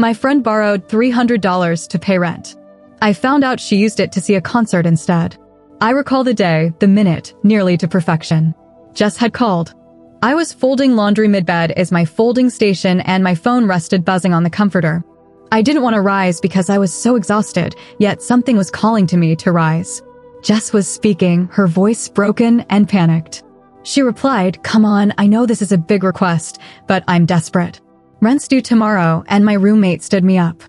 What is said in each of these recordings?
My friend borrowed $300 to pay rent. I found out she used it to see a concert instead. I recall the day, the minute, nearly to perfection. Jess had called. I was folding laundry mid-bed as my folding station and my phone rested buzzing on the comforter. I didn't want to rise because I was so exhausted, yet something was calling to me to rise. Jess was speaking, her voice broken and panicked. She replied, "Come on, I know this is a big request, but I'm desperate. Rent's due tomorrow, and my roommate stood me up.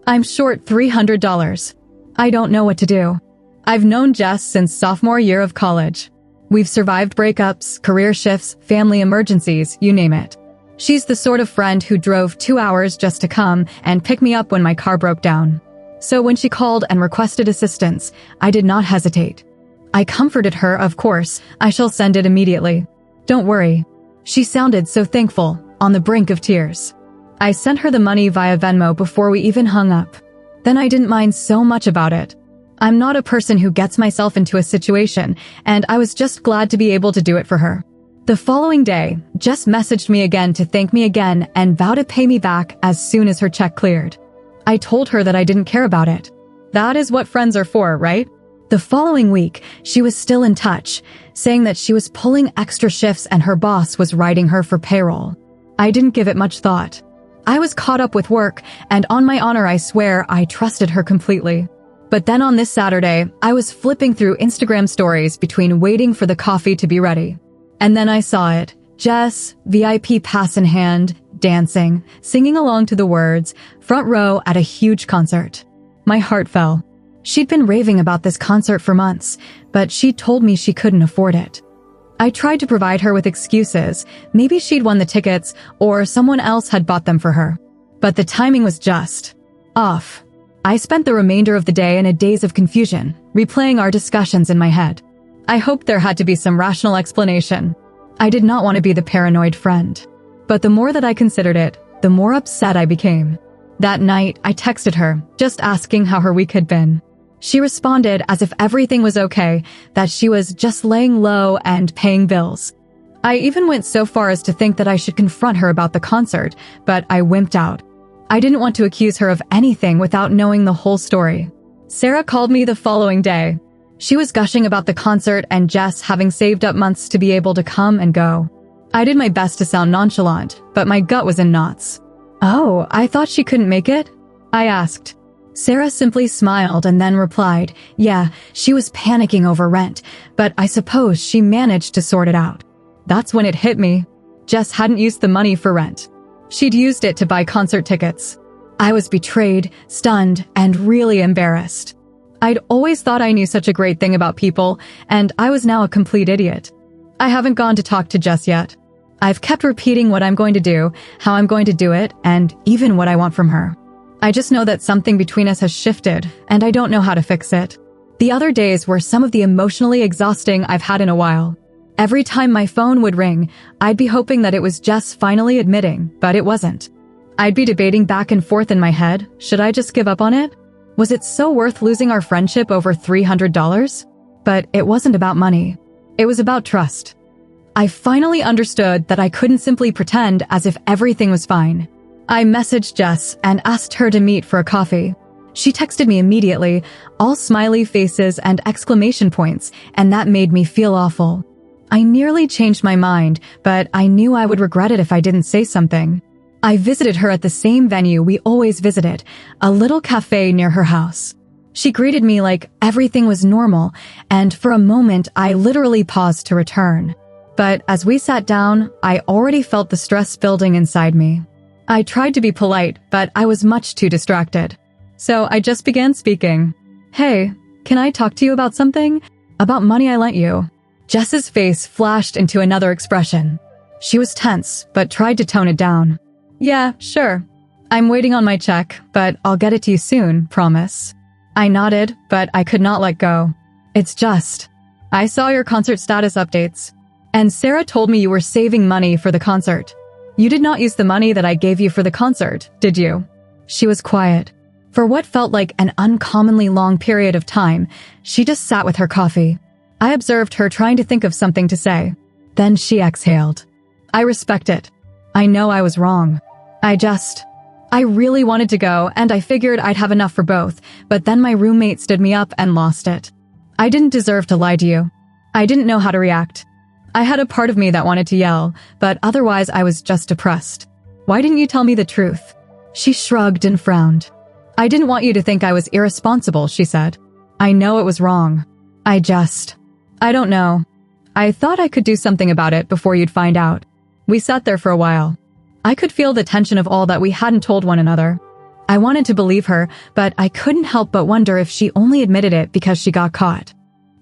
I'm short $300. I don't know what to do." I've known Jess since sophomore year of college. We've survived breakups, career shifts, family emergencies, you name it. She's the sort of friend who drove 2 hours just to come and pick me up when my car broke down. So when she called and requested assistance, I did not hesitate. I comforted her, of course. "I shall send it immediately. Don't worry." She sounded so thankful, on the brink of tears. I sent her the money via Venmo before we even hung up. Then I didn't mind so much about it. I'm not a person who gets myself into a situation, and I was just glad to be able to do it for her. The following day, Jess messaged me again to thank me again and vow to pay me back as soon as her check cleared. I told her that I didn't care about it. That is what friends are for, right? The following week, she was still in touch, saying that she was pulling extra shifts and her boss was writing her for payroll. I didn't give it much thought. I was caught up with work, and on my honor I swear I trusted her completely. But then on this Saturday, I was flipping through Instagram stories between waiting for the coffee to be ready. And then I saw it. Jess, VIP pass in hand, dancing, singing along to the words, front row at a huge concert. My heart fell. She'd been raving about this concert for months, but she told me she couldn't afford it. I tried to provide her with excuses. Maybe she'd won the tickets, or someone else had bought them for her. But the timing was just off. I spent the remainder of the day in a daze of confusion, replaying our discussions in my head. I hoped there had to be some rational explanation. I did not want to be the paranoid friend. But the more that I considered it, the more upset I became. That night, I texted her, just asking how her week had been. She responded as if everything was okay, that she was just laying low and paying bills. I even went so far as to think that I should confront her about the concert, but I wimped out. I didn't want to accuse her of anything without knowing the whole story. Sarah called me the following day. She was gushing about the concert and Jess having saved up months to be able to come and go. I did my best to sound nonchalant, but my gut was in knots. "Oh, I thought she couldn't make it?" I asked. Sarah simply smiled and then replied, "Yeah, she was panicking over rent, but I suppose she managed to sort it out." That's when it hit me. Jess hadn't used the money for rent. She'd used it to buy concert tickets. I was betrayed, stunned, and really embarrassed. I'd always thought I knew such a great thing about people, and I was now a complete idiot. I haven't gone to talk to Jess yet. I've kept repeating what I'm going to do, how I'm going to do it, and even what I want from her. I just know that something between us has shifted, and I don't know how to fix it. The other days were some of the emotionally exhausting I've had in a while. Every time my phone would ring, I'd be hoping that it was Jess finally admitting, but it wasn't. I'd be debating back and forth in my head, should I just give up on it? Was it so worth losing our friendship over $300? But it wasn't about money. It was about trust. I finally understood that I couldn't simply pretend as if everything was fine. I messaged Jess and asked her to meet for a coffee. She texted me immediately, all smiley faces and exclamation points, and that made me feel awful. I nearly changed my mind, but I knew I would regret it if I didn't say something. I visited her at the same venue we always visited, a little cafe near her house. She greeted me like everything was normal, and for a moment I literally paused to return. But as we sat down, I already felt the stress building inside me. I tried to be polite, but I was much too distracted. So I just began speaking. "Hey, can I talk to you about something? About money I lent you." Jess's face flashed into another expression. She was tense, but tried to tone it down. "Yeah, sure. I'm waiting on my check, but I'll get it to you soon, promise." I nodded, but I could not let go. "It's just, I saw your concert status updates, and Sarah told me you were saving money for the concert. You did not use the money that I gave you for the concert, did you?" She was quiet. For what felt like an uncommonly long period of time, she just sat with her coffee. I observed her trying to think of something to say. Then she exhaled. I respect it. I know I was wrong. I really wanted to go, and I figured I'd have enough for both, but then my roommate stood me up and lost it. I didn't deserve to lie to you. I didn't know how to react. I had a part of me that wanted to yell, but otherwise I was just depressed. Why didn't you tell me the truth? She shrugged and frowned. I didn't want you to think I was irresponsible, she said. I know it was wrong. I don't know. I thought I could do something about it before you'd find out. We sat there for a while. I could feel the tension of all that we hadn't told one another. I wanted to believe her, but I couldn't help but wonder if she only admitted it because she got caught.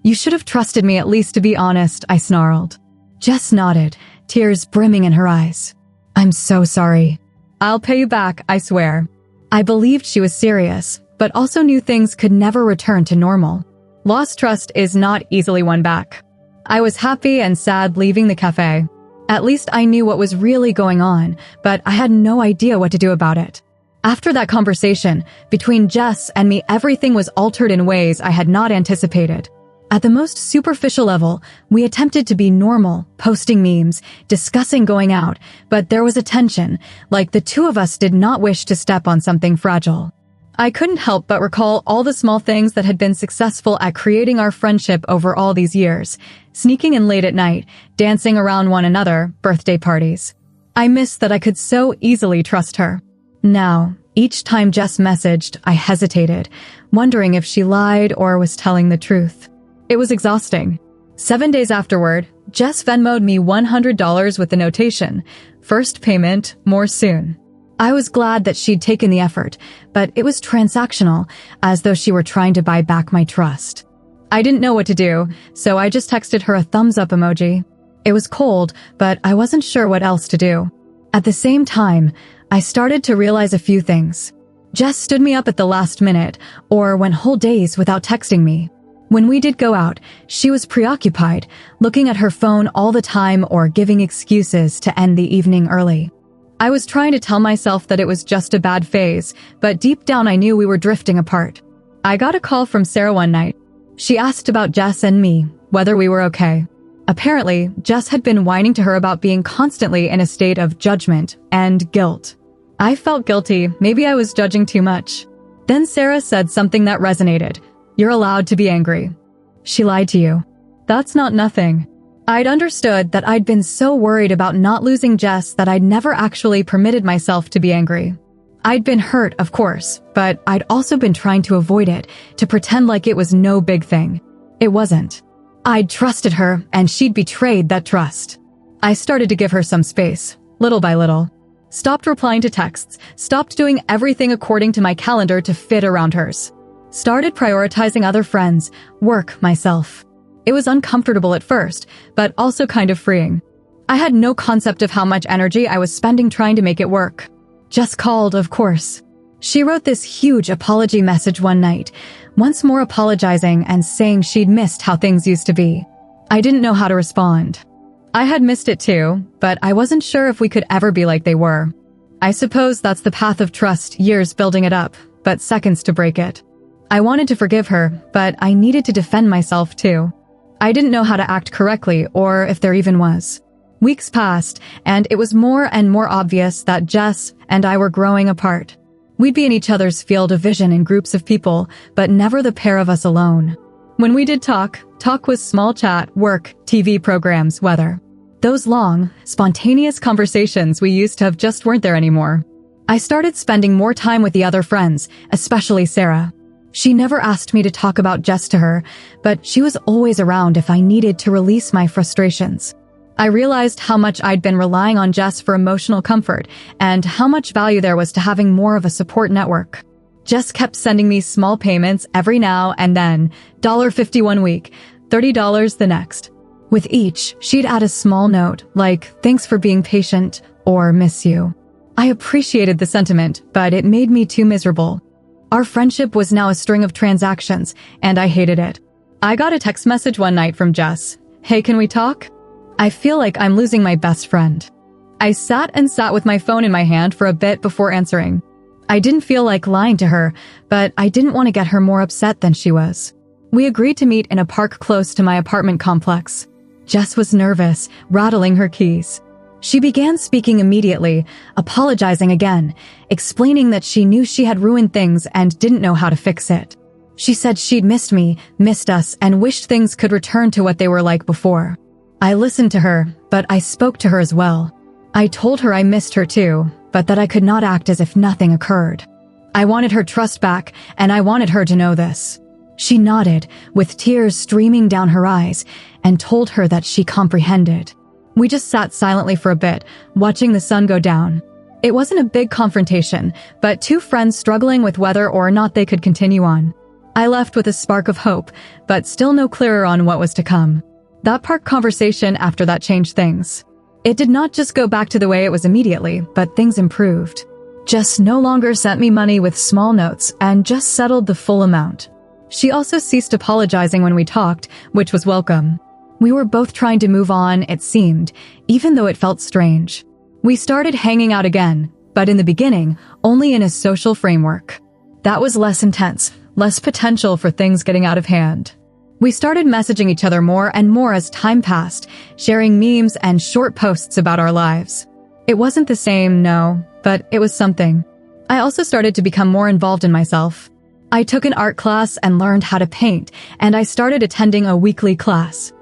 You should have trusted me at least to be honest, I snarled. Jess nodded, tears brimming in her eyes. I'm so sorry. I'll pay you back, I swear. I believed she was serious, but also knew things could never return to normal. Lost trust is not easily won back. I was happy and sad leaving the cafe. At least I knew what was really going on, but I had no idea what to do about it. After that conversation, between Jess and me, everything was altered in ways I had not anticipated. At the most superficial level, we attempted to be normal, posting memes, discussing going out, but there was a tension, like the two of us did not wish to step on something fragile. I couldn't help but recall all the small things that had been successful at creating our friendship over all these years, sneaking in late at night, dancing around one another, birthday parties. I missed that I could so easily trust her. Now, each time Jess messaged, I hesitated, wondering if she lied or was telling the truth. It was exhausting. 7 days afterward, Jess Venmo'd me $100 with the notation, "First payment, more soon." I was glad that she'd taken the effort, but it was transactional, as though she were trying to buy back my trust. I didn't know what to do, so I just texted her a thumbs-up emoji. It was cold, but I wasn't sure what else to do. At the same time, I started to realize a few things. Jess stood me up at the last minute, or went whole days without texting me. When we did go out, she was preoccupied, looking at her phone all the time or giving excuses to end the evening early. I was trying to tell myself that it was just a bad phase, but deep down I knew we were drifting apart. I got a call from Sarah one night. She asked about Jess and me, whether we were okay. Apparently, Jess had been whining to her about being constantly in a state of judgment and guilt. I felt guilty, maybe I was judging too much. Then Sarah said something that resonated. You're allowed to be angry. She lied to you. That's not nothing. I'd understood that I'd been so worried about not losing Jess that I'd never actually permitted myself to be angry. I'd been hurt, of course, but I'd also been trying to avoid it, to pretend like it was no big thing. It wasn't. I'd trusted her, and she'd betrayed that trust. I started to give her some space, little by little. Stopped replying to texts, stopped doing everything according to my calendar to fit around hers. Started prioritizing other friends, work, myself. It was uncomfortable at first, but also kind of freeing. I had no concept of how much energy I was spending trying to make it work. Jess called, of course. She wrote this huge apology message one night, once more apologizing and saying she'd missed how things used to be. I didn't know how to respond. I had missed it too, but I wasn't sure if we could ever be like they were. I suppose that's the path of trust, years building it up, but seconds to break it. I wanted to forgive her, but I needed to defend myself too. I didn't know how to act correctly, or if there even was. Weeks passed, and it was more and more obvious that Jess and I were growing apart. We'd be in each other's field of vision in groups of people, but never the pair of us alone. When we did talk was small chat, work, TV programs, weather. Those long, spontaneous conversations we used to have just weren't there anymore. I started spending more time with the other friends, especially Sarah. She never asked me to talk about Jess to her, but she was always around if I needed to release my frustrations. I realized how much I'd been relying on Jess for emotional comfort and how much value there was to having more of a support network. Jess kept sending me small payments every now and then, $50 one week, $30 the next. With each, she'd add a small note like, "Thanks for being patient," or "Miss you." I appreciated the sentiment, but it made me too miserable. Our friendship was now a string of transactions, and I hated it. I got a text message one night from Jess. "Hey, can we talk? I feel like I'm losing my best friend." I sat with my phone in my hand for a bit before answering. I didn't feel like lying to her, but I didn't want to get her more upset than she was. We agreed to meet in a park close to my apartment complex. Jess was nervous, rattling her keys. She began speaking immediately, apologizing again, explaining that she knew she had ruined things and didn't know how to fix it. She said she'd missed me, missed us, and wished things could return to what they were like before. I listened to her, but I spoke to her as well. I told her I missed her too, but that I could not act as if nothing occurred. I wanted her trust back, and I wanted her to know this. She nodded, with tears streaming down her eyes, and told her that she comprehended. We just sat silently for a bit, watching the sun go down. It wasn't a big confrontation, but two friends struggling with whether or not they could continue on. I left with a spark of hope, but still no clearer on what was to come. That park conversation after that changed things. It did not just go back to the way it was immediately, but things improved. Jess no longer sent me money with small notes and just settled the full amount. She also ceased apologizing when we talked, which was welcome. We were both trying to move on, it seemed, even though it felt strange. We started hanging out again, but in the beginning, only in a social framework. That was less intense, less potential for things getting out of hand. We started messaging each other more and more as time passed, sharing memes and short posts about our lives. It wasn't the same, no, but it was something. I also started to become more involved in myself. I took an art class and learned how to paint, and I started attending a weekly class.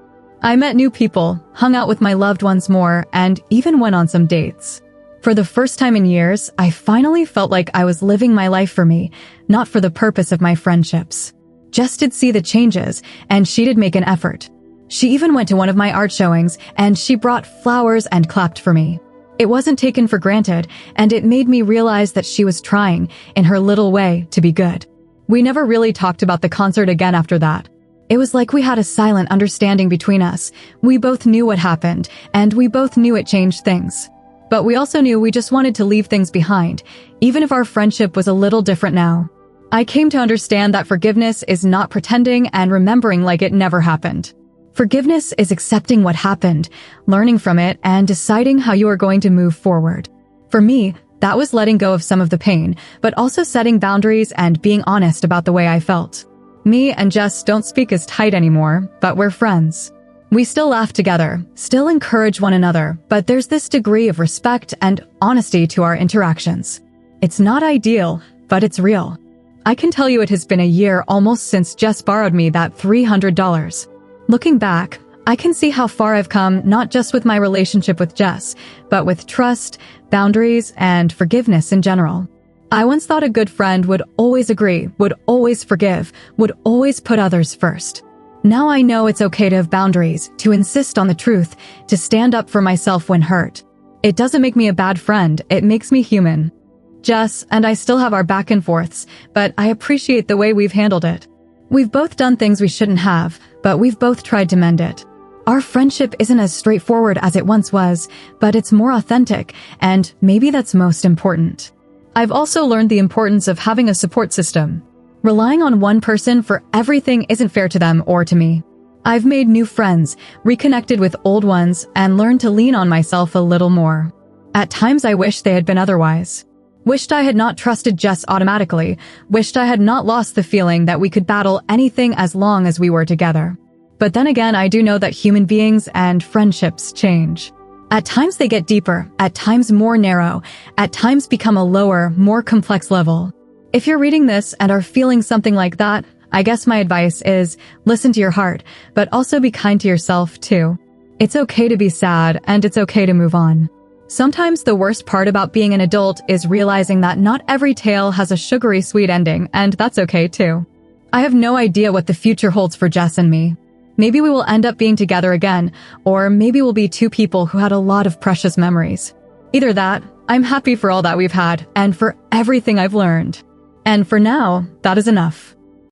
I met new people, hung out with my loved ones more, and even went on some dates. For the first time in years, I finally felt like I was living my life for me, not for the purpose of my friendships. Jess did see the changes, and she did make an effort. She even went to one of my art showings, and she brought flowers and clapped for me. It wasn't taken for granted, and it made me realize that she was trying, in her little way, to be good. We never really talked about the concert again after that. It was like we had a silent understanding between us. We both knew what happened, and we both knew it changed things. But we also knew we just wanted to leave things behind, even if our friendship was a little different now. I came to understand that forgiveness is not pretending and remembering like it never happened. Forgiveness is accepting what happened, learning from it, and deciding how you are going to move forward. For me, that was letting go of some of the pain, but also setting boundaries and being honest about the way I felt. Me and Jess don't speak as tight anymore, but we're friends. We still laugh together, still encourage one another, but there's this degree of respect and honesty to our interactions. It's not ideal, but it's real. I can tell you it has been a year almost since Jess borrowed me that $300. Looking back, I can see how far I've come, not just with my relationship with Jess, but with trust, boundaries, and forgiveness in general. I once thought a good friend would always agree, would always forgive, would always put others first. Now I know it's okay to have boundaries, to insist on the truth, to stand up for myself when hurt. It doesn't make me a bad friend, it makes me human. Jess and I still have our back and forths, but I appreciate the way we've handled it. We've both done things we shouldn't have, but we've both tried to mend it. Our friendship isn't as straightforward as it once was, but it's more authentic, and maybe that's most important. I've also learned the importance of having a support system. Relying on one person for everything isn't fair to them or to me. I've made new friends, reconnected with old ones, and learned to lean on myself a little more. At times I wish they had been otherwise. Wished I had not trusted Jess automatically, wished I had not lost the feeling that we could battle anything as long as we were together. But then again, I do know that human beings and friendships change. At times they get deeper, at times more narrow, at times become a lower, more complex level. If you're reading this and are feeling something like that, I guess my advice is listen to your heart, but also be kind to yourself too. It's okay to be sad, and it's okay to move on. Sometimes the worst part about being an adult is realizing that not every tale has a sugary sweet ending, and that's okay too. I have no idea what the future holds for Jess and me. Maybe we will end up being together again, or maybe we'll be two people who had a lot of precious memories. Either that, I'm happy for all that we've had, and for everything I've learned. And for now, that is enough.